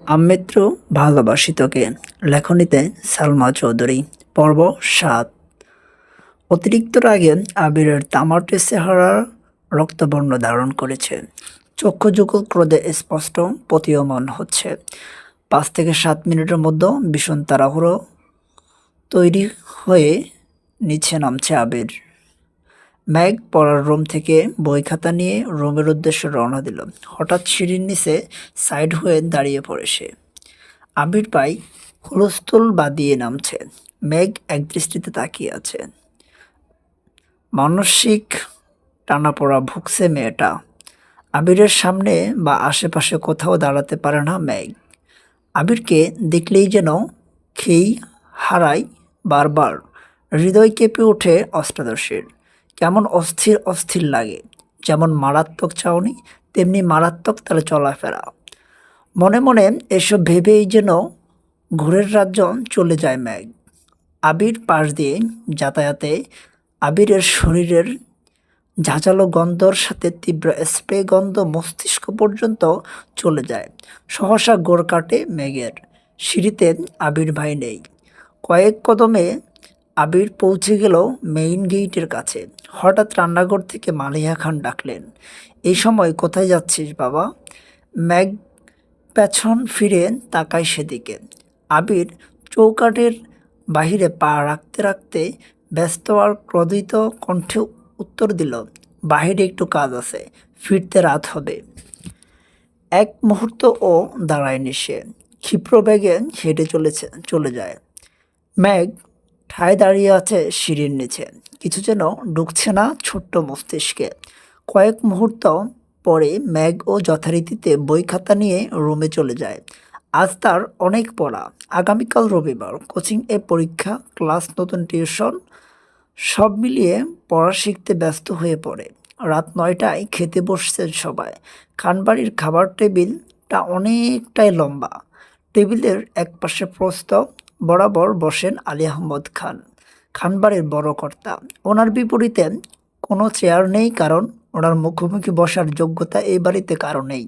আমৃত্যু ভালোবাসি তোকে। লেখনীতে সালমা চৌধুরী। পর্ব ৭। অতিরিক্ত রাগে আবিরের তামাটে চেহারা রক্তবর্ণ ধারণ করেছে। চক্ষু যুগল ক্রোধে স্পষ্ট প্রতীয়মান হচ্ছে। ৫ থেকে ৭ মিনিটের মধ্যে ভীষণ তাড়াহুড়ো তৈরি হয়ে নিচে নামছে আবির। ম্যাগ পড়ার রুম থেকে বই খাতা নিয়ে রুমের উদ্দেশ্যে রওনা দিল। হঠাৎ সিঁড়ির নিচে সাইড হয়ে দাঁড়িয়ে পড়ে সে। আবির ভাই হুলস্থুল বাদিয়ে নামছে। মেঘ একদৃষ্টিতে তাকিয়ে আছে। মানসিক টানাপোড়া ভুগছে মেয়েটা। আবিরের সামনে বা আশেপাশে কোথাও দাঁড়াতে পারে না মেঘ। আবিরকে দেখলেই যেন খেই হারায় বারবার। হৃদয় কেঁপে ওঠে অষ্টাদশীর। কেমন অস্থির অস্থির লাগে। যেমন মারাত্মক চাউনি তেমনি মারাত্মক তার চলাফেরা। মনে মনে এসব ভেবেই যেন ঘোরের রাজ্য চলে যায় মেঘ। আবির পাশ দিয়ে যাতায়াতে আবিরের শরীরের ঝাঁঝালো গন্ধর সাথে তীব্র স্প্রে গন্ধ মস্তিষ্ক পর্যন্ত চলে যায়। সহসা গোড় কাটে মেঘের। সিঁড়িতে আবির ভাই নেই। কয়েক কদমে আবির পৌঁছে গেল মেইন গেইটের কাছে। হঠাৎ রান্নাঘর থেকে মালিহা খান ডাকলেন, এই সময় কোথায় যাচ্ছিস বাবা? ম্যাগ পেছন ফিরে তাকায় সেদিকে। আবির চৌকাঠের বাহিরে পা রাখতে রাখতে ব্যস্ত আর ক্রোধিত কণ্ঠে উত্তর দিল, বাহিরে একটু কাজ আছে, ফিরতে রাত হবে। এক মুহূর্ত ও দাঁড়ায়নি সে। ক্ষিপ্র বেগে হেঁটে চলে যায়। ম্যাগ ঠায় দাঁড়িয়ে আছে সিঁড়ির নিচে। কিছু যেন ঢুকছে না ছোট্ট মস্তিষ্কে। কয়েক মুহূর্ত পরে ম্যাগ ও যথারীতিতে বই খাতা নিয়ে রুমে চলে যায়। আজ তার অনেক পড়া। আগামীকাল রবিবার, কোচিং এ পরীক্ষা, ক্লাস, নতুন টিউশন, সব মিলিয়ে পড়া শিখতে ব্যস্ত হয়ে পড়ে। রাত ৯টায় খেতে বসছেন সবাই। খানবাড়ির খাবার টেবিলটা অনেকটাই লম্বা। টেবিলের একপাশে প্রস্থ বরাবর বসেন আলী আহমদ খান, খানবাড়ির বড় কর্তা। ওনার বিপরীতে কোনো চেয়ার নেই, কারণ ওনার মুখোমুখি বসার যোগ্যতা এই বাড়িতে কারো নেই।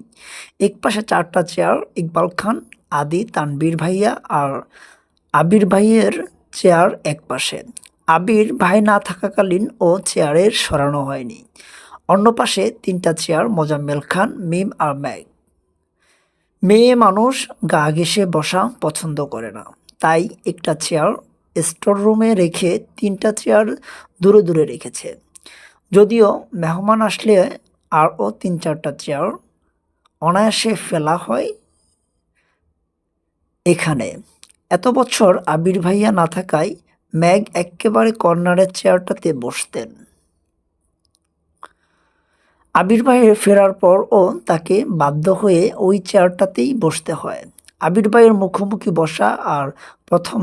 একপাশে 4টা চেয়ার, ইকবাল খান, আদি, তানবীর ভাইয়া আর আবির ভাইয়ের চেয়ার একপাশে। আবির ভাই না থাকাকালীন ও চেয়ারের সরানো হয়নি। অন্য পাশে 3টা চেয়ার, মোজাম্মেল খান, মিম আর ম্যাগ। মেয়ে মানুষ গা ঘেঁষে বসা পছন্দ করে না, তাই একটা চেয়ার স্টোর রুমে রেখে 3টা চেয়ার দূরে দূরে রেখেছে। যদিও মেহমান আসলে আরও 3-4টা চেয়ার অনায়াসে ফেলা হয় এখানে। এত বছর আবির ভাইয়া না থাকায় ম্যাগ এক্কেবারে কর্নারের চেয়ারটাতে বসতেন। আবির ভাইয়ের ফেরার পরও তাকে বাধ্য হয়ে ওই চেয়ারটাতেই বসতে হয়। আবির ভাইয়ের মুখোমুখি বসা আর প্রথম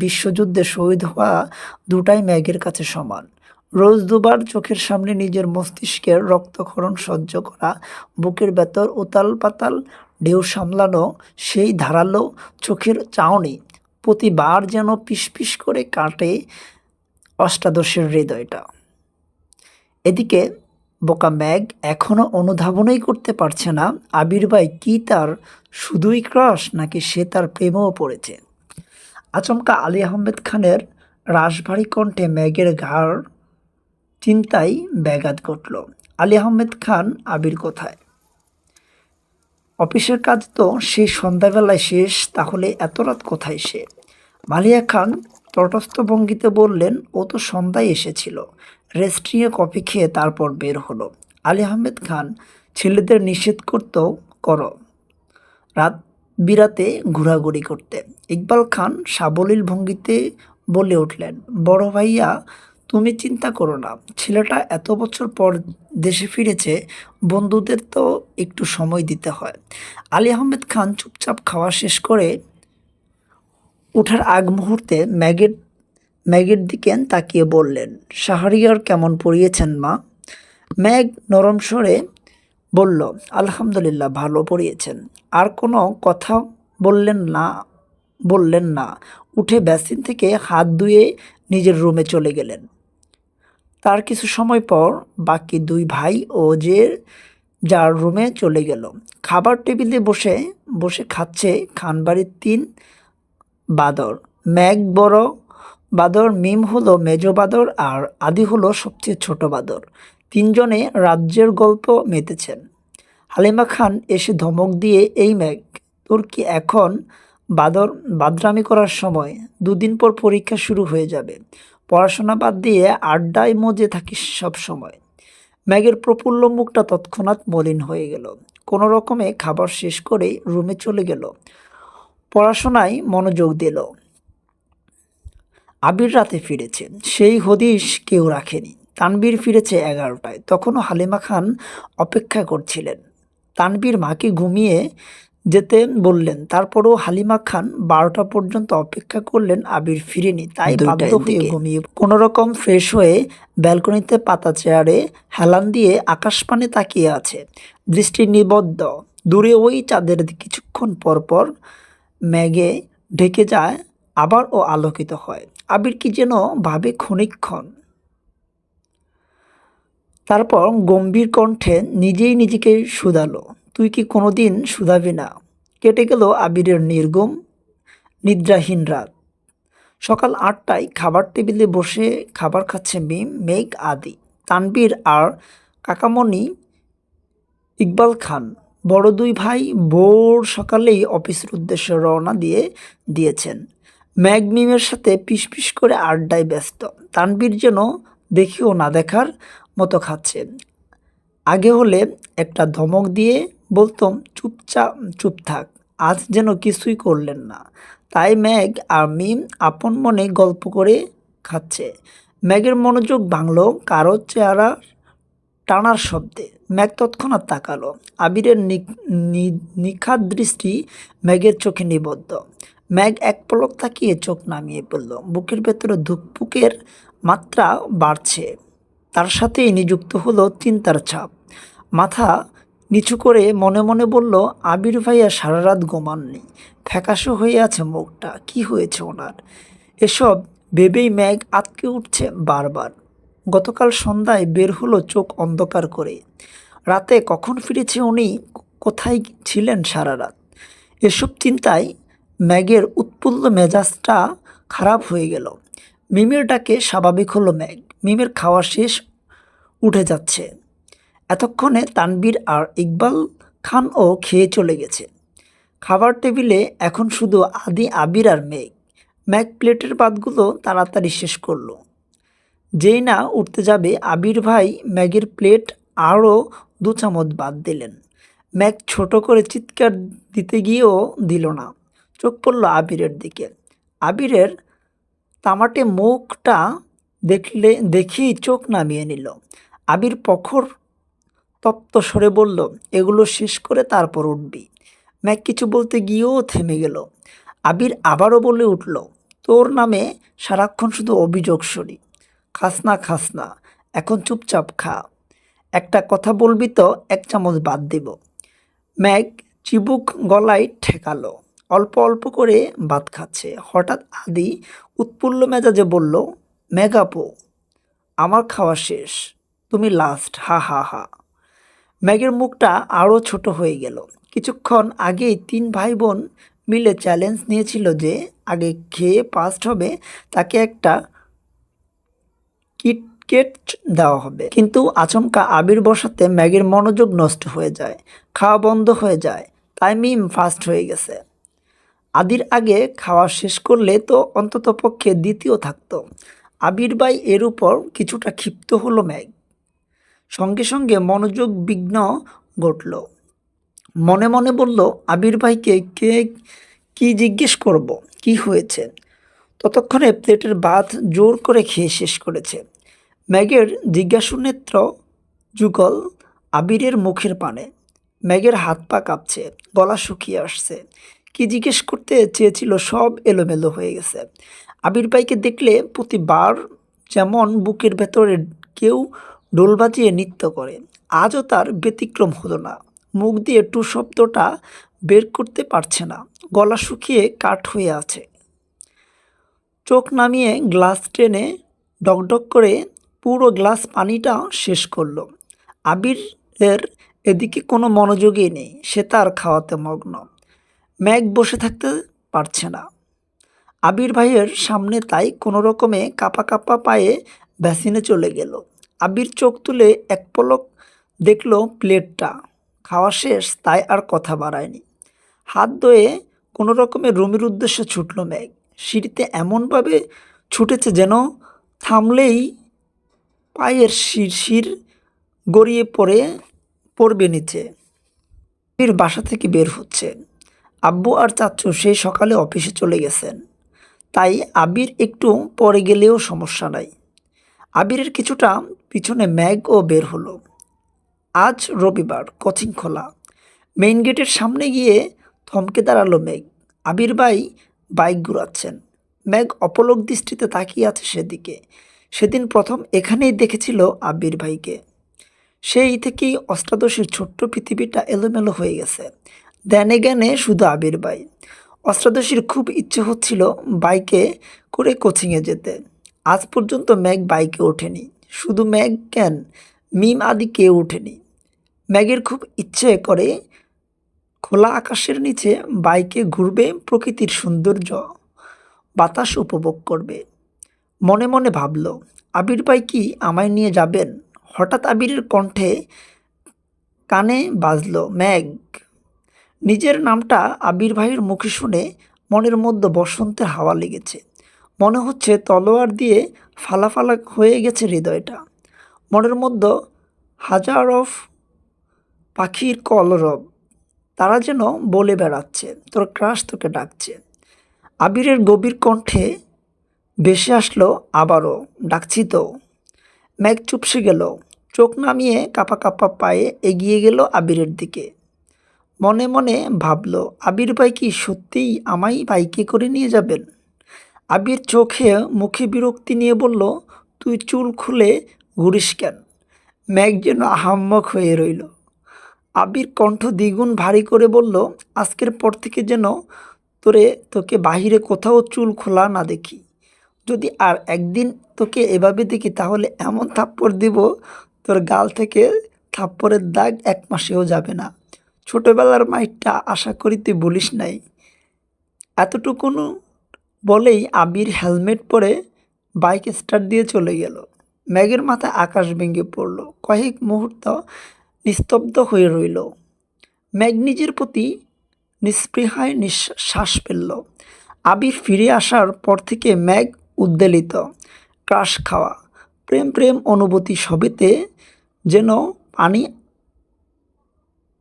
বিশ্বযুদ্ধে শহীদ হওয়া দুটাই ম্যাগের কাছে সমান। রোজ দুবার চোখের সামনে নিজের মস্তিষ্কের রক্তক্ষরণ সহ্য করা, বুকের ভেতর উতাল পাতাল ঢেউ সামলানো, সেই ধারালো চোখের চাউনি প্রতিবার যেন পিস করে কাটে অষ্টাদশের হৃদয়টা। এদিকে বোকা ম্যাগ এখনো অনুধাবনই করতে পারছে না আবির ভাই কি তার শুধুই ক্রাশ, নাকি সে তার প্রেমেও পড়েছে। আচমকা আলী আহমেদ খানের রাশভারী কণ্ঠে ম্যাগের ঘাড় চিন্তায় ব্যাঘাত ঘটল। আলী আহমেদ খান, আবির কোথায়? অফিসের কাজ তো সেই সন্ধ্যাবেলায় শেষ, তাহলে এত রাত কোথায় সে? মালিয়া খান তটস্থ ভঙ্গিতে বললেন, ও তো সন্ধ্যায় এসেছিল, রেস্ট নিয়ে কফি খেয়ে তারপর বের হলো। আলী আহমেদ খান, ছেলেদের নিষেধ করো রাত বিরাতে ঘোরাঘুরি করতে। ইকবাল খান সাবলীল ভঙ্গিতে বলে উঠলেন, বড় ভাইয়া তুমি চিন্তা করো না, ছেলেটা এত বছর পর দেশে ফিরেছে, বন্ধুদের তো একটু সময় দিতে হয়। আলী আহমেদ খান চুপচাপ খাওয়া শেষ করে ওঠার আগ মুহূর্তে ম্যাগের দিকে তাকিয়ে বললেন, শাহরিয়ার কেমন পড়িয়েছেন মা? ম্যাগ নরম স্বরে বলল, আলহামদুলিল্লাহ, ভালো পড়িয়েছেন। আর কোনো কথা বললেন না। উঠে বেসিন থেকে হাত ধুয়ে নিজের রুমে চলে গেলেন। তার কিছু সময় পর বাকি দুই ভাই ও যে যার রুমে চলে গেল। খাবার টেবিলে বসে বসে খাচ্ছে খানবাড়ির 3 বাদর। ম্যাগ বড় বাদর, মিম হলো মেজ বাদর, আর আদি হলো সবচেয়ে ছোট বাদর। 3জনে রাজ্যের গল্প মেতেছেন। হালিমা খান এসে ধমক দিয়ে, এই ম্যাগ, তোর কি এখন বাদরামি করার সময়? 2 দিন পর পরীক্ষা শুরু হয়ে যাবে। পড়াশোনা বাদ দিয়ে আড্ডায় মজে থাকিস সব সময়। ম্যাগের প্রফুল্ল মুখটা তৎক্ষণাৎ মলিন হয়ে গেল। কোনো রকমে খাবার শেষ করে রুমে চলে গেল। পড়াশোনায় মনোযোগ দিল। আবির রাতে ফিরেছে, সেই হদিশ কেউ রাখেনি। তানবীর ফিরেছে 11টায়, তখনও হালিমা খান অপেক্ষা করছিলেন। তানবীর মাকে ঘুমিয়ে যেতে বললেন, তারপরেও হালিমা খান 12টা পর্যন্ত অপেক্ষা করলেন। আবির ফিরেনি, তাই বাধ্য হয়ে ঘুমিয়ে কোনো রকম ফ্রেশ হয়ে ব্যালকনিতে পাতা চেয়ারে হেলান দিয়ে আকাশপানে তাকিয়ে আছে, দৃষ্টি নিবদ্ধ। দূরে ওই চাঁদের কিছুক্ষণ পর পর মেঘে ঢেকে যায়, আবার ও আলোকিত হয়। আবির কি যেন ভাবে ক্ষণিকক্ষণ, তারপর গম্ভীর কণ্ঠে নিজেই নিজেকে শুধালো, তুই কি কোনোদিন শুধাবি না? কেটে গেল আবিরের নির্ঘুম নিদ্রাহীন রাত। সকাল 8টায় খাবার টেবিলে বসে খাবার খাচ্ছে মিম, মেঘ, আদি, তানবীর আর কাকামণি ইকবাল খান। বড় 2 ভাই ভোর সকালেই অফিসের উদ্দেশ্যে রওনা দিয়েছেন। ম্যাগ মিমের সাথে পিস করে আড্ডায় ব্যস্ত। তানবীর যেন দেখিও না দেখার মতো খাচ্ছে। আগে হলে একটা ধমক দিয়ে বলতাম, চুপ থাক। আজ যেন কিছুই করলেন না। তাই ম্যাগ আর মিম আপন মনে গল্প করে খাচ্ছে। ম্যাগের মনোযোগ ভাঙল কারো চেহারা টানার শব্দে। ম্যাগ তৎক্ষণাৎ তাকালো। আবিরের নিখাদ দৃষ্টি ম্যাগের চোখে নিবদ্ধ। ম্যাগ এক পলক তাকিয়ে চোখ নামিয়ে পড়ল। বুকের ভেতরে ধুকপুকের মাত্রা বাড়ছে। তার সাথেই নিযুক্ত হলো চিন্তার ছাপ। মাথা নিচু করে মনে মনে বলল, আবির ভাইয়া সারা রাত ঘুমাননি, ফ্যাকাশে হয়ে আছে মুখটা, কি হয়েছে ওনার? এসব ভেবেই ম্যাগ আঁতকে উঠছে বারবার। গতকাল সন্ধ্যায় বের হলো চোখ অন্ধকার করে। রাতে কখন ফিরেছে উনি, কোথায় ছিলেন সারা রাত? এসব চিন্তায় ম্যাগের উৎফুল্ল মেজাজটা খারাপ হয়ে গেল। মিমের ডাকে স্বাভাবিক হলো ম্যাগ। মিমের খাওয়া শেষ, উঠে যাচ্ছে। এতক্ষণে তানবীর আর ইকবাল খানও খেয়ে চলে গেছে। খাবার টেবিলে এখন শুধু আদি, আবির আর মেঘ। ম্যাগ প্লেটের ভাতগুলো তাড়াতাড়ি শেষ করলো। যেই না উঠতে যাবে, আবির ভাই ম্যাগের প্লেট আরও 2 চামচ বাদ দিলেন। ম্যাগ ছোট করে চিৎকার দিতে গিয়েও দিল না। চোখ পড়ল আবিরের দিকে। আবিরের তামাটে মুখটা দেখেই চোখ নামিয়ে নিল। আবির প্রখর তপ্ত স্বরে বলল, এগুলো শেষ করে তারপর উঠবি। ম্যাগ কিছু বলতে গিয়েও থেমে গেল। আবির আবারও বলে উঠল, তোর নামে সারাক্ষণ শুধু অভিযোগ শুনি। খাস না, এখন চুপচাপ খা। একটা কথা বলবি তো 1 চামচ বাদ দিব। ম্যাগ চিবুক গলায় ঠেকালো, অল্প অল্প করে ভাত খাচ্ছে। হঠাৎ আদি উৎফুল্ল মেজাজে বলল, ম্যাগ আপু, আমার খাওয়া শেষ, তুমি লাস্ট, হা হা হা। ম্যাগের মুখটা আরও ছোট হয়ে গেল। কিছুক্ষণ আগেই 3 ভাই বোন মিলে চ্যালেঞ্জ নিয়েছিল যে আগে খেয়ে ফার্স্ট হবে তাকে একটা কিটকেট দেওয়া হবে। কিন্তু আচমকা আবির বসাতে ম্যাগের মনোযোগ নষ্ট হয়ে যায়, খাওয়া বন্ধ হয়ে যায়। তাই মিম ফার্স্ট হয়ে গেছে। আদির আগে খাওয়া শেষ করলে তো অন্ততপক্ষে দ্বিতীয় থাকতো। আবির ভাই এর উপর কিছুটা ক্ষিপ্ত হলো ম্যাগ। সঙ্গে সঙ্গে মনোযোগ বিঘ্ন ঘটল। মনে মনে বলল, আবির ভাইকে কি জিজ্ঞেস করব, কি হয়েছে? ততক্ষণে প্লেটের ভাত জোর করে খেয়ে শেষ করেছে। ম্যাগের জিজ্ঞাসু নেত্র যুগল আবিরের মুখের পানে। ম্যাগের হাত পা কাঁপছে, গলা শুকিয়ে আসছে। কি জিজ্ঞেস করতে চেয়েছিল সব এলোমেলো হয়ে গেছে। আবির ভাইকে দেখলে প্রতিবার যেমন বুকের ভেতরে কেউ ঢোল বাজিয়ে নৃত্য করে, আজও তার ব্যতিক্রম হলো না। মুখ দিয়ে টু শব্দটা বের করতে পারছে না, গলা শুকিয়ে কাঠ হয়ে আছে। চোখ নামিয়ে গ্লাস টেনে ডকডক করে পুরো গ্লাস পানিটা শেষ করলো। আবিরের এদিকে কোনো মনোযোগই নেই, সে তার খাওয়াতে মগ্ন। ম্যাগ বসে থাকতে পারছে না আবির ভাইয়ের সামনে, তাই কোনো রকমে কাঁপা কাঁপা পায়ে বেসিনে চলে গেল। আবির চোখ তুলে এক পলক দেখল প্লেটটা খাওয়া শেষ, তাই আর কথা বাড়ায়নি। হাত ধুয়ে কোনো রকমে রুমের উদ্দেশ্যে ছুটল ম্যাগ। সিঁড়িতে এমনভাবে ছুটেছে যেন থামলেই পায়ের শিরশির গড়িয়ে পড়বে নিচে। আবির বাসা থেকে বের হচ্ছে। আব্বু আর চাচ্চু সেই সকালে অফিসে চলে গেছেন, তাই আবির একটু পরে গেলেও সমস্যা নাই। আবিরের কিছুটা পিছনে ম্যাগও বের হলো। আজ রবিবার, কোচিং খোলা। মেইন গেটের সামনে গিয়ে থমকে দাঁড়ালো ম্যাগ। আবির ভাই বাইক ঘুরাচ্ছেন। ম্যাগ অপলক দৃষ্টিতে তাকিয়ে আছে সেদিকে। সেদিন প্রথম এখানেই দেখেছিল আবির ভাইকে। সেই থেকেই অষ্টাদশীর ছোট্ট পৃথিবীটা এলোমেলো হয়ে গেছে। ধ্যানে জ্ঞানে শুধু আবির ভাই। অষ্টাদশীর খুব ইচ্ছে হচ্ছিল বাইকে করে কোচিংয়ে যেতে। আজ পর্যন্ত ম্যাগ বাইকে ওঠেনি। শুধু ম্যাগ কেন, মিম আদি কেউ ওঠেনি। ম্যাগের খুব ইচ্ছে করে খোলা আকাশের নিচে বাইকে ঘুরবে, প্রকৃতির সৌন্দর্য বাতাস উপভোগ করবে। মনে মনে ভাবল, আবির ভাই কি আমায় নিয়ে যাবেন? হঠাৎ আবিরের কণ্ঠে কানে বাজল ম্যাগ। নিজের নামটা আবির ভাইয়ের মুখে শুনে মনের মধ্যে বসন্তের হাওয়া লেগেছে। মনে হচ্ছে তলোয়ার দিয়ে ফালা ফালা হয়ে গেছে হৃদয়টা। মনের মধ্যে হাজার অফ পাখির কলরব, তারা যেন বলে বেড়াচ্ছে তোর ক্রাশ তোকে ডাকছে। আবিরের গভীর কণ্ঠে ভেসে আসলো আবারও, ডাকছি তো। ম্যাগ চুপসে গেল। চোখ নামিয়ে কাঁপা কাঁপা পায়ে এগিয়ে গেল আবিরের দিকে। মনে মনে ভাবল, আবির ভাই কি সত্যিই আমায় বাইকে করে নিয়ে যাবেন? আবির চোখে মুখে বিরক্তি নিয়ে বলল, তুই চুল খুলে ঘুরিস কেন? ম্যাগ যেন আহাম্মক হয়ে রইল। আবির কণ্ঠ দ্বিগুণ ভারী করে বলল, আজকের পর থেকে যেন তোকে বাহিরে কোথাও চুল খোলা না দেখি। যদি আর একদিন তোকে এভাবে দেখি তাহলে এমন থাপ্পড় দিব তোর গাল থেকে থাপ্পড়ের দাগ 1 মাসেও যাবে না। ছোটবেলার মাইরটা আশা করি তুই বলিস নাই। এতটুকুন বলেই আবির হেলমেট পরে বাইক স্টার্ট দিয়ে চলে গেল। ম্যাগের মাথায় আকাশ ভেঙে পড়ল। কয়েক মুহূর্ত নিস্তব্ধ হয়ে রইল। ম্যাগ নিজের প্রতি নিস্পৃহায় শ্বাস ফেলল। আবির ফিরে আসার পর থেকে ম্যাগ উদ্বেলিত। ক্রাশ খাওয়া, প্রেম প্রেম অনুভূতি সবেতে যেন পানি,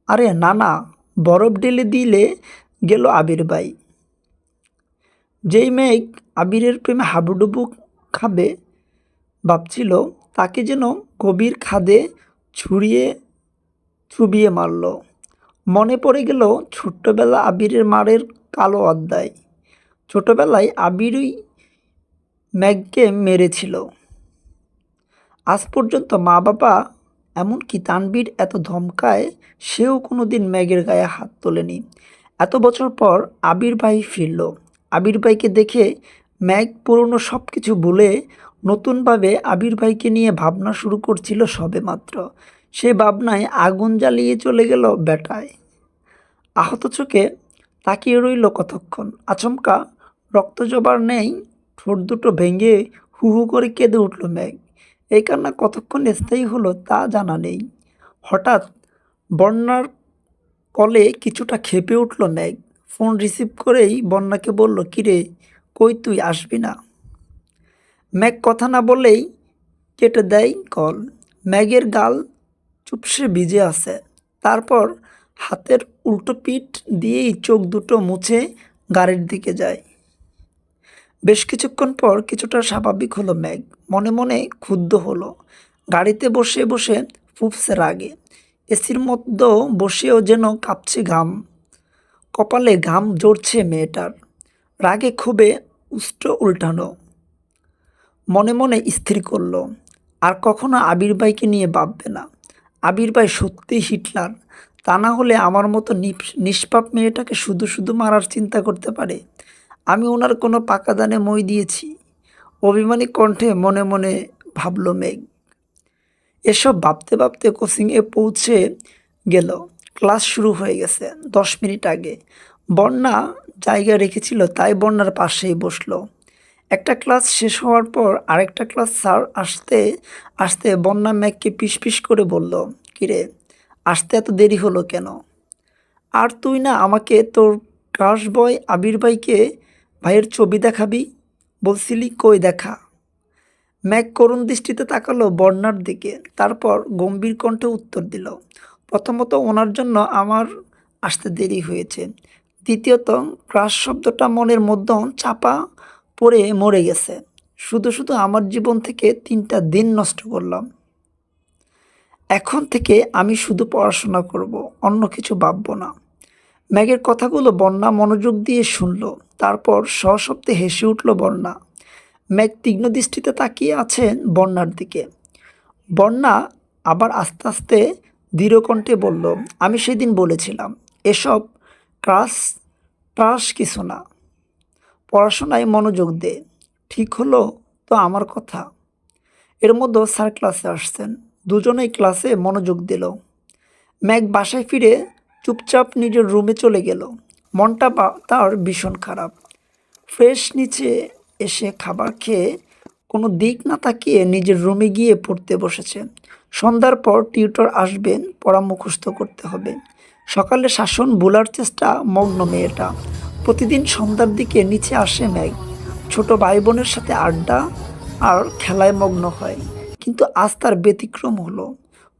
আরে না না, বরফ ঢেলে দিলে গেল আবির ভাই। যেই মেঘ আবিরের প্রেমে হাবুডুবু খাবে ভাবছিল, তাকে যেন গভীর খাদে চুবিয়ে মারল। মনে পড়ে গেল ছোট্টবেলা আবিরের মারের কালো অধ্যায়। ছোটবেলায় আবিরই ম্যাগকে মেরেছিল। আজ পর্যন্ত মা বাবা, এমনকি তানবীর এত ধমকায়, সেও কোনোদিন ম্যাগের গায়ে হাত তোলেনি। এত বছর পর আবির ভাই ফিরল। আবির ভাইকে দেখে ম্যাগ পুরনো সব কিছু ভুলে নতুনভাবে আবির ভাইকে নিয়ে ভাবনা শুরু করছিল সবেমাত্র। সে ভাবনায় আগুন জ্বালিয়ে চলে গেল বেটায়। আহত চোখে তাকিয়ে রইল কতক্ষণ। আচমকা রক্ত জবার নেই ঠোঁট দুটো ভেঙে হু হু করে কেঁদে উঠল ম্যাগ। এই কান্না কতক্ষণ স্থায়ী হলো তা জানা নেই। হঠাৎ বন্যার কলে কিছুটা ক্ষেপে উঠল ম্যাগ। ফোন রিসিভ করেই বন্যাকে বলল, কিরে কই তুই আসবি না? ম্যাগ কথা না বলেই কেটে দেয় কল। ম্যাগের গাল চুপসে ভিজে আছে। তারপর হাতের উল্টো পিঠ দিয়েই চোখ দুটো মুছে গাড়ির দিকে যায়। বেশ কিছুক্ষণ পর কিছুটা স্বাভাবিক হলো ম্যাগ। মনে মনে ক্ষুব্ধ হলো। গাড়িতে বসে বসে ফুঁপসে রাগে। এসির মধ্যে বসেও যেন কাঁপছে ঘাম। কপালে ঘাম জড়ছে মেয়েটার। রাগে ক্ষোভে উষ্ঠ উল্টানো। মনে মনে স্থির করল, আর কখনো আবির ভাইকে নিয়ে ভাববে না। আবির ভাই সত্যিই হিটলার। তা না হলে আমার মতো নিষ্পাপ মেয়েটাকে শুধু শুধু মারার চিন্তা করতে পারে। আমি ওনার কোনো পাকা দানে মই দিয়েছি? অভিমানী কণ্ঠে মনে মনে ভাবল মেঘ। এসব ভাবতে ভাবতে কোচিংয়ে পৌঁছে গেল। ক্লাস শুরু হয়ে গেছে 10 মিনিট আগে। বন্যা জায়গা রেখেছিল তাই বন্যার পাশেই বসলো। একটা ক্লাস শেষ হওয়ার পর আরেকটা ক্লাস স্যার আসতে আসতে বন্যা ম্যাগকে পিস করে বলল, কিরে, আসতে এত দেরি হলো কেন? আর তুই না আমাকে তোর ক্রাশ বয় আবির ভাইয়ের ছবি দেখাবি বলছিলি, কই দেখা? ম্যাগ করুণ দৃষ্টিতে তাকালো বন্যার দিকে, তারপর গম্ভীর কণ্ঠে উত্তর দিল, প্রথমত ওনার জন্য আমার আসতে দেরি হয়েছে, দ্বিতীয়ত ক্রাশ শব্দটা মনের মধ্যে চাপা পড়ে মরে গেছে। শুধু শুধু আমার জীবন থেকে 3টা দিন নষ্ট করলাম। এখন থেকে আমি শুধু পড়াশোনা করব, অন্য কিছু ভাববো না। ম্যাগের কথাগুলো বন্যা মনোযোগ দিয়ে শুনল, তারপর সশব্দে হেসে উঠল বন্যা। ম্যাগ তীক্ষ্ণ দৃষ্টিতে তাকিয়ে আছেন বন্যার দিকে। বন্যা আবার আস্তে আস্তে দৃঢ় কণ্ঠে বলল, আমি সেদিন বলেছিলাম এসব ক্রাশ ট্রাশ কিছু না, পড়াশোনায় মনোযোগ দে। ঠিক হলো তো আমার কথা? এর মধ্যে স্যার ক্লাসে আসছেন। দুজনেই ক্লাসে মনোযোগ দিল। ম্যাগ বাসায় ফিরে চুপচাপ নিজের রুমে চলে গেল। মনটা তার ভীষণ খারাপ। ফ্রেশ নিচে এসে খাবার খেয়ে কোনো দিক না তাকিয়ে নিজের রুমে গিয়ে পড়তে বসেছে। সন্ধ্যার পর টিউটর আসবেন, পড়া মুখস্থ করতে হবে। সকালে শাসন ভোলার চেষ্টা মগ্ন মেয়েটা। প্রতিদিন সন্ধ্যার দিকে নিচে আসে ম্যাগ, ছোট ভাই বোনের সাথে আড্ডা আর খেলায় মগ্ন হয়। কিন্তু আজ তার ব্যতিক্রম হলো।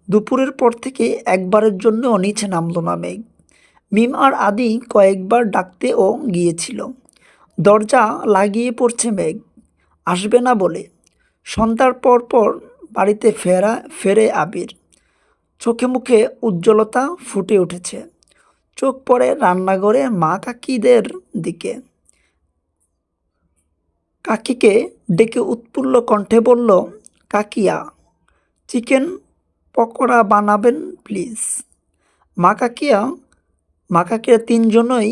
দুপুরের পর থেকে একবারের জন্যও নিচে নামলো না মেঘ। মিম আর আদি কয়েকবার ডাকতেও গিয়েছিল। দরজা লাগিয়ে পড়ছে মেঘ, আসবে না বলে। সন্ধ্যার পর বাড়িতে ফেরে আবির। চোখে মুখে উজ্জ্বলতা ফুটে উঠেছে। চোখ পড়ে রান্নাঘরে মা কাকিদের দিকে। কাকিকে ডেকে উৎফুল্ল কণ্ঠে বলল, কাকিয়া, চিকেন পকোড়া বানাবেন প্লিজ। মা কাকিয়া মা কাকিরা তিনজনই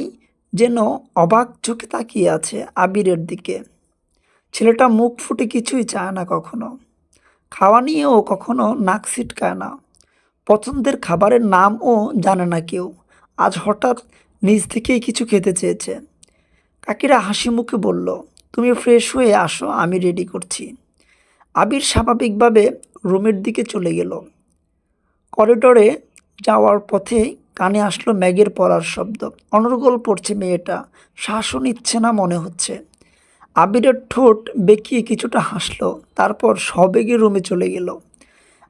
যেন অবাক চোখে তাকিয়ে আছে আবিরের দিকে। ছেলেটা মুখ ফুটে কিছুই চায় না কখনো, খাওয়া নিয়েও কখনো নাক ছিটকায় না, পছন্দের খাবারের নামও জানে না কেউ। আজ হঠাৎ নিজ থেকেই কিছু খেতে চেয়েছে। কাকিরা হাসি মুখে বলল, তুমি ফ্রেশ হয়ে আসো, আমি রেডি করছি। আবির স্বাভাবিকভাবে রুমের দিকে চলে গেল। করিডোরে যাওয়ার পথে কানে আসলো ম্যাগের পড়ার শব্দ। অনর্গল পড়ছে মেয়েটা, শ্বাসও নিচ্ছে না মনে হচ্ছে। আবিরের ঠোঁট বেঁকিয়ে কিছুটা হাসলো, তারপর সবেগে রুমে চলে গেল।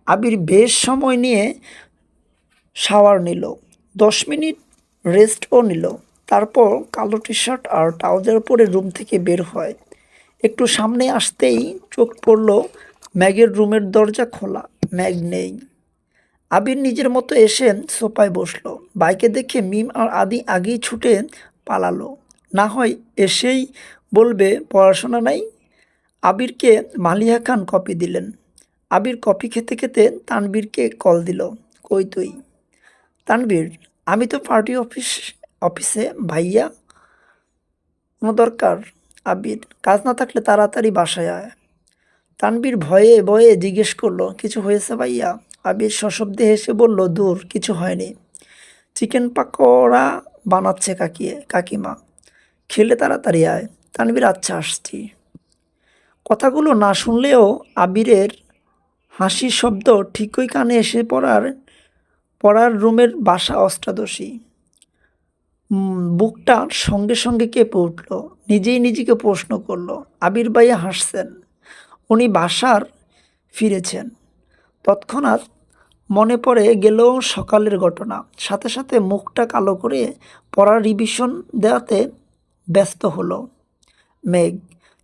আবির বেশ সময় নিয়ে শাওয়ার নিল, 10 মিনিট রেস্টও নিল। তারপর কালো টি শার্ট আর ট্রাউজার পরে রুম থেকে বের হয়। একটু সামনে আসতেই চোখ পড়ল ম্যাগের রুমের দরজা খোলা, ম্যাগ নেই। আবির নিজের মতো এসে সোফায় বসলো। বাইকে দেখে মিম আর আদি আগেই ছুটে পালালো, না হয় এসেই বলবে পড়াশোনা নাই। আবিরকে মালিহা খান কপি দিলেন। আবির কপি খেতে খেতে তানবীরকে কল দিল, কই তুই? তানবীর, আমি তো পার্টি অফিসে ভাইয়া। কোনো দরকার? আবির, কাজ না থাকলে তাড়াতাড়ি বাসায় আয়। তানবীর ভয়ে ভয়ে জিজ্ঞেস করলো, কিছু হয়েছে ভাইয়া? আবির সশব্দে হেসে বলল, দূর কিছু হয়নি, চিকেন পাকোড়া বানাচ্ছে কাকিমা, খেলে তাড়াতাড়ি আয়। তানবীর, আচ্ছা আসছি। কথাগুলো না শুনলেও আবিরের হাসির শব্দ ঠিকই কানে এসে পড়ার রুমের বাসা অষ্টাদশী। বুকটা সঙ্গে সঙ্গে কেঁপে উঠল। নিজেই নিজেকে প্রশ্ন করলো, আবির ভাইয়া হাসছেন, উনি বাসার ফিরেছেন। তৎক্ষণাৎ মনে পড়ে গেল সকালের ঘটনা। সাথে সাথে মুখটা কালো করে পড়ার রিভিশন দেওয়াতে ব্যস্ত হলো মেঘ।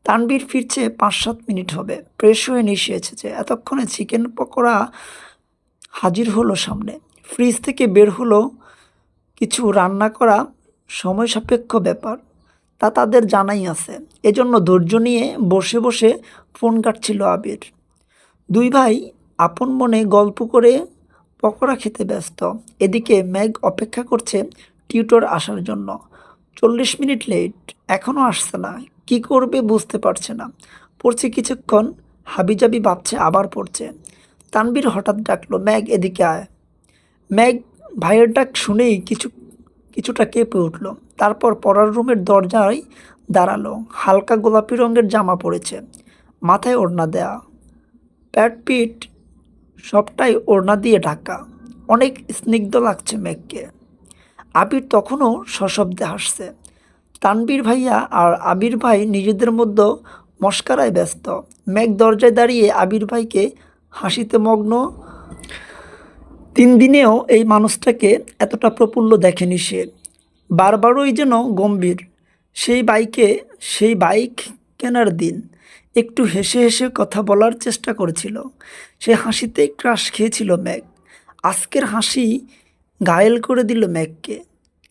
তানবীর ফিরছে 5-7 মিনিট হবে। ফ্রেশ হয়ে নিশে এসেছে। এতক্ষণে চিকেন পকোড়া হাজির হলো সামনে। ফ্রিজ থেকে বের হলো কিছু। রান্না করা সময় সাপেক্ষ ব্যাপার, তা তাদের জানাই আছে। এজন্য ধৈর্য নিয়ে বসে বসে ফোন কাটছিল আবির। দুই ভাই আপন মনে গল্প করে পকোড়া খেতে ব্যস্ত। এদিকে ম্যাগ অপেক্ষা করছে টিউটর আসার জন্য। 40 মিনিট লেট, এখনও আসছে না। কি করবে বুঝতে পারছে না। পড়ছে কিছুক্ষণ, হাবিজাবি ভাবছে, আবার পড়ছে। তানবীর হঠাৎ ডাকলো, ম্যাগ এদিকে আয়। ম্যাগ ভাইয়ের ডাক শুনেই কিছুটা কেঁপে উঠল। তারপর পড়ার রুমের দরজায় দাঁড়ালো। হালকা গোলাপি রঙের জামা পরেছে, মাথায় ওড়না দেয়া, প্যাট পিঠ সবটাই ওড়না দিয়ে ঢাকা। অনেক স্নিগ্ধ লাগছে মেঘকে। আবির তখনও সশব্দে হাসছে। তানবীর ভাইয়া আর আবির ভাই নিজেদের মধ্যে মশকারায় ব্যস্ত। মেঘ দরজায় দাঁড়িয়ে আবির ভাইকে হাসিতে মগ্ন। 3 দিনেও এই মানুষটাকে এতটা প্রফুল্ল দেখেনি সে। বারবারই যেন গম্ভীর। সেই বাইক কেনার দিন একটু হেসে হেসে কথা বলার চেষ্টা করেছিল। সে হাসিতেই ক্রাশ খেয়েছিল মেঘ। আজকের হাসি ঘায়েল করে দিল মেঘকে।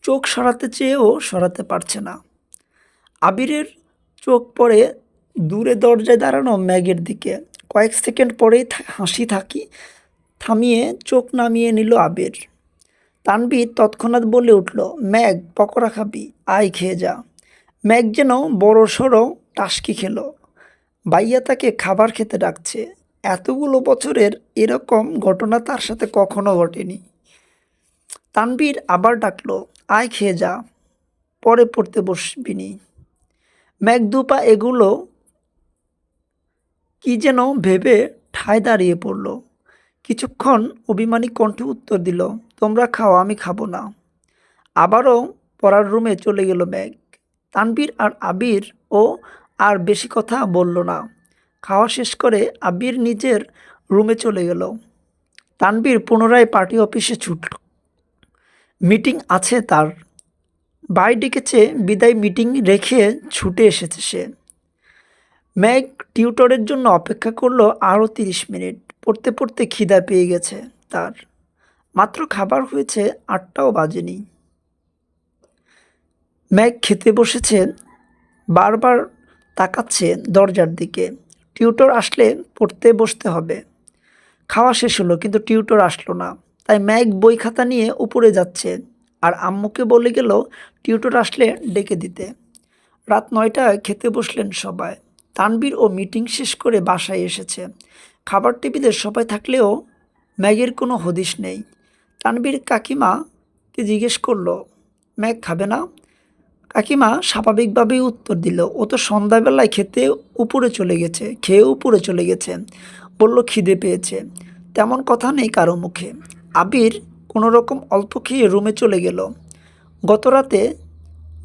চোখ সরাতে চেয়েও সরাতে পারছে না। আবিরের চোখ পড়ে দূরে দরজায় দাঁড়ানো মেঘের দিকে। কয়েক সেকেন্ড পরেই হাসি থামিয়ে চোখ নামিয়ে নিল আবির। তানভীর তৎক্ষণাৎ বলে উঠল, মেঘ, পকোড়া খাবি? আয় খেয়ে যা। মেঘ যেন বড়সড় টাসকি খেল। ভাইয়া তাকে খাবার খেতে ডাকছে। এতগুলো বছরের এরকম ঘটনা তার সাথে কখনো ঘটেনি। তানভীর আবার ডাকলো, আয় খেয়ে যা, পরে পড়তে বসবিনি। মেঘ দুপা এগুলো কি যেন ভেবে ঠায় দাঁড়িয়ে পড়ল। কিছুক্ষণ অভিমানী কণ্ঠে উত্তর দিল, তোমরা খাও, আমি খাবো না। আবারও পড়ার রুমে চলে গেল মেঘ। তানভীর আর আবির আর বেশি কথা বলল না। খাওয়া শেষ করে আবির নিজের রুমে চলে গেল। তানভীর পুনরায় পার্টি অফিসে ছুটল। মিটিং আছে তার। ভাই ডেকেছে বিদায় মিটিং রেখে ছুটে এসেছে সে। মেঘ টিউটরের জন্য অপেক্ষা করলো আরও 30 মিনিট। পড়তে পড়তে খিদা পেয়ে গেছে তার। মাত্র খাবার হয়েছে, 8টাও বাজেনি। মেঘ খেতে বসেছে, বারবার তাকাচ্ছে দরজার দিকে। টিউটর আসলে পড়তে বসতে হবে। খাওয়া শেষ হলো কিন্তু টিউটর আসলো না। তাই মেঘ বই খাতা নিয়ে উপরে যাচ্ছে আর আম্মুকে বলে গেল টিউটর আসলে ডেকে দিতে। রাত 9টায় খেতে বসলেন সবাই। তানভীর ও মিটিং শেষ করে বাসায় এসেছে। খাবার টেবিলে সবাই থাকলেও ম্যাগের কোনো হদিশ নেই। তানভীর কাকিমাকে জিজ্ঞেস করলো, ম্যাগ খাবে না? কাকিমা স্বাভাবিকভাবেই উত্তর দিল, ও তো সন্ধ্যাবেলায় খেয়ে উপরে চলে গেছে। বলল খিদে পেয়েছে। তেমন কথা নেই কারো মুখে। আবির কোনো রকম অল্প খেয়ে রুমে চলে গেল। গত রাতে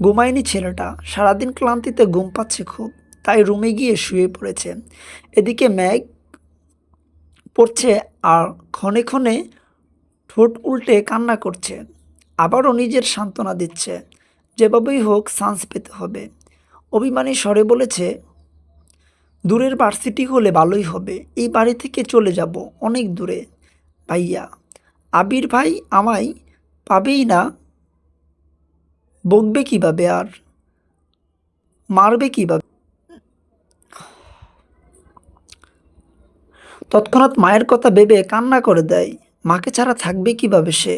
ঘুমায়নি ছেলেটা। সারাদিন ক্লান্তিতে ঘুম পাচ্ছে খুব, তাই রুমে গিয়ে শুয়ে পড়েছে। এদিকে মেঘ পড়ছে আর ক্ষণে ক্ষণে ঠোঁট উল্টে কান্না করছে। আবারও নিজের সান্ত্বনা দিচ্ছে, যেভাবেই হোক চান্স পেতে হবে। অভিমানী স্বরে বলেছে, দূরের ভার্সিটি হলে ভালোই হবে। এই বাড়ি থেকে চলে যাব অনেক দূরে। ভাইয়া, আবির ভাই আমায় পাবেই না। বকবে কিভাবে আর মারবে কিভাবে? তৎক্ষণাৎ মায়ের কথা ভেবে কান্না করে দেয়। মাকে ছাড়া থাকবে কিভাবে সে?